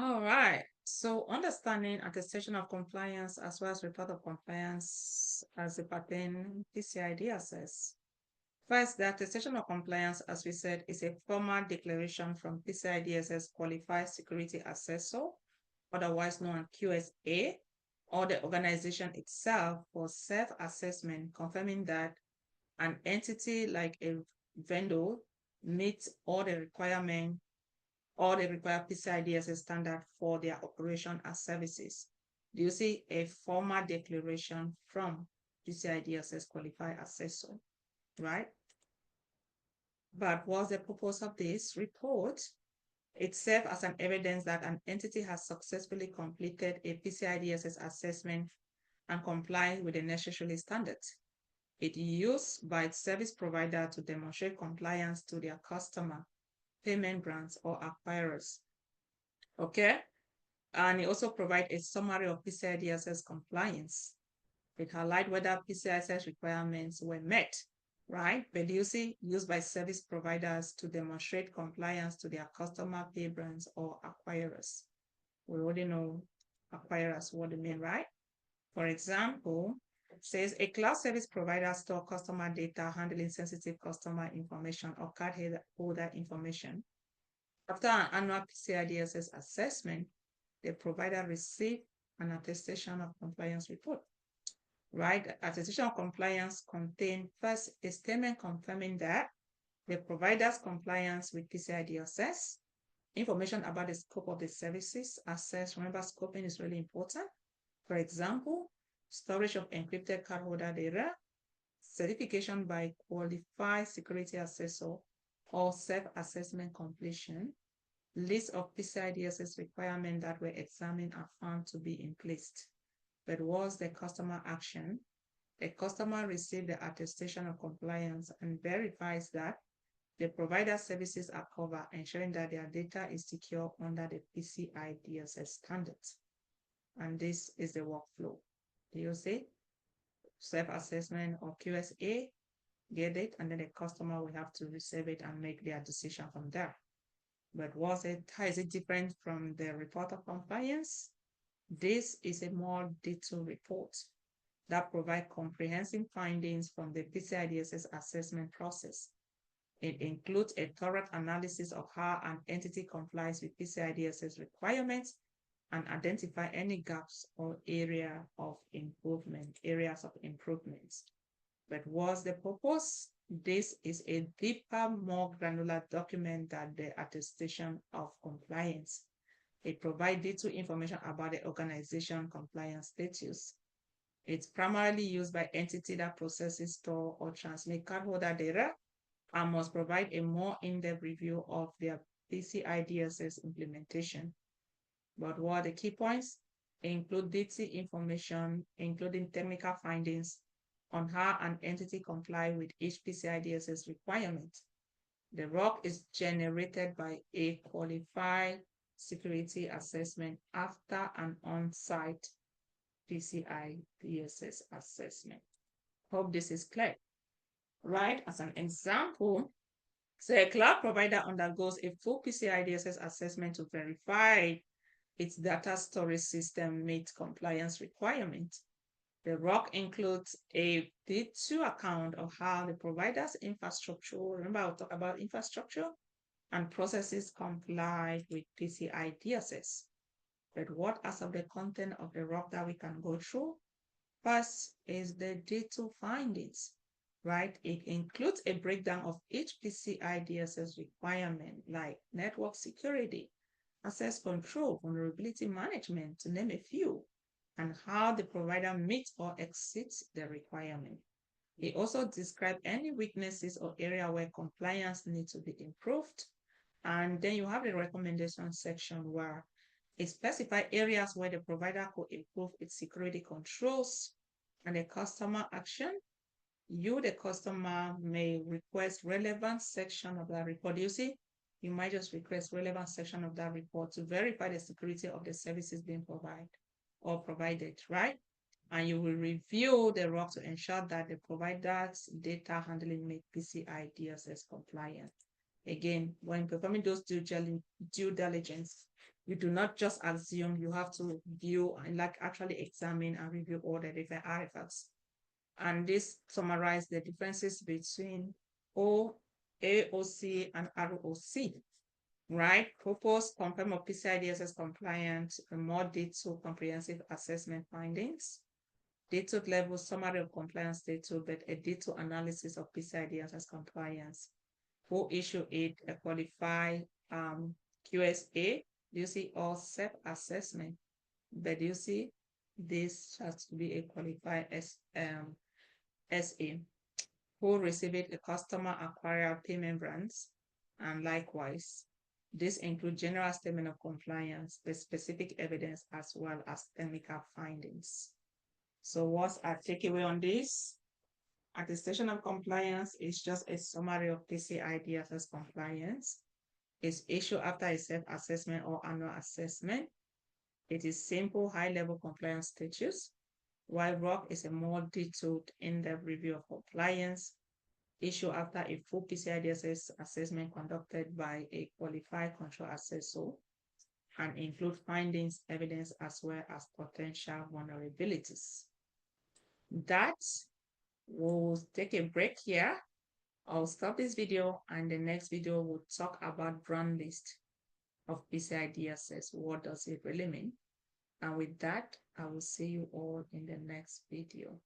All right. So understanding attestation of compliance as well as report of compliance as it pertains PCI DSS. First, the attestation of compliance, as we said, is a formal declaration from PCI DSS qualified security assessor, otherwise known as QSA, or the organization itself for self-assessment, confirming that an entity like a vendor meets all the requirements or they require PCI DSS standard for their operation as services. Do you see a formal declaration from PCI DSS qualified assessor, right? But what's the purpose of this report? It serves as an evidence that an entity has successfully completed a PCI DSS assessment and complies with the necessary standards. It is used by its service provider to demonstrate compliance to their customer, payment brands, or acquirers. Okay? And it also provides a summary of PCI DSS compliance. It highlights whether PCI DSS requirements were met, right? PDUC used by service providers to demonstrate compliance to their customer, pay brands, or acquirers. We already know acquirers, what they mean, right? For example, it says a cloud service provider store customer data handling sensitive customer information or card holder information. After an annual PCI DSS assessment, the provider receives an attestation of compliance report. Right? The attestation of compliance contains first a statement confirming that the provider's compliance with PCI DSS, information about the scope of the services assessed. Remember, scoping is really important. For example, storage of encrypted cardholder data, certification by qualified security assessor, or self-assessment completion, list of PCI DSS requirements that were examined and found to be in place. But was the customer action? The customer received the attestation of compliance and verifies that the provider services are covered, ensuring that their data is secure under the PCI DSS standards. And this is the workflow. Do you see? Self-assessment or QSA, get it, and then the customer will have to receive it and make their decision from there. But how is it different from the report of compliance? This is a more detailed report that provides comprehensive findings from the PCI DSS assessment process. It includes a thorough analysis of how an entity complies with PCI DSS requirements and identify any gaps or areas of improvement. But what's the purpose? This is a deeper, more granular document than the attestation of compliance. It provides detailed information about the organization compliance status. It's primarily used by entities that processes, store, or transmit cardholder data and must provide a more in-depth review of their PCI DSS implementation. But what are the key points? Include detailed information, including technical findings on how an entity complies with each PCI DSS requirement. The ROC is generated by a qualified security assessment after an on-site PCI DSS assessment. Hope this is clear. Right? As an example, say a cloud provider undergoes a full PCI DSS assessment to verify its data storage system meets compliance requirements. The ROC includes a detailed account of how the provider's infrastructure, remember I'll talk about infrastructure, and processes comply with PCI DSS. But what are some of the content of the ROC that we can go through? First is the detailed findings, right? It includes a breakdown of each PCI DSS requirement like network security, access control, vulnerability management, to name a few, and how the provider meets or exceeds the requirement. It also describes any weaknesses or area where compliance needs to be improved. And then you have the recommendation section where it specifies areas where the provider could improve its security controls and the customer action. You, the customer, may request relevant section of that report. You see, you might just request relevant section of that report to verify the security of the services being provided, right? And you will review the ROC to ensure that the provider's data handling make PCI DSS compliant. Again, when performing those due diligence, You do not just assume, you have to view and like actually examine and review all the different artifacts. And this summarizes the differences between AOC and ROC, right? Proposed confirm of PCI DSS compliant, a more detailed comprehensive assessment findings, detailed level summary of compliance data, but a detailed analysis of PCI DSS compliance. Who issue it, a qualified QSA, you see, or self-assessment, but you see, this has to be a qualified SA. Who received a customer acquired payment brands, and likewise, this includes general statement of compliance, the specific evidence, as well as technical findings. So what's our takeaway on this? Attestation of compliance is just a summary of PCI DSS compliance. It's issued after a self-assessment or annual assessment. It is simple, high-level compliance status, while ROC is a more detailed, in-depth review of compliance, issued after a full PCI DSS assessment conducted by a qualified control assessor, and include findings, evidence, as well as potential vulnerabilities. That we'll take a break here. I'll stop this video, and the next video will talk about brand list of PCI DSS. What does it really mean? And with that, I will see you all in the next video.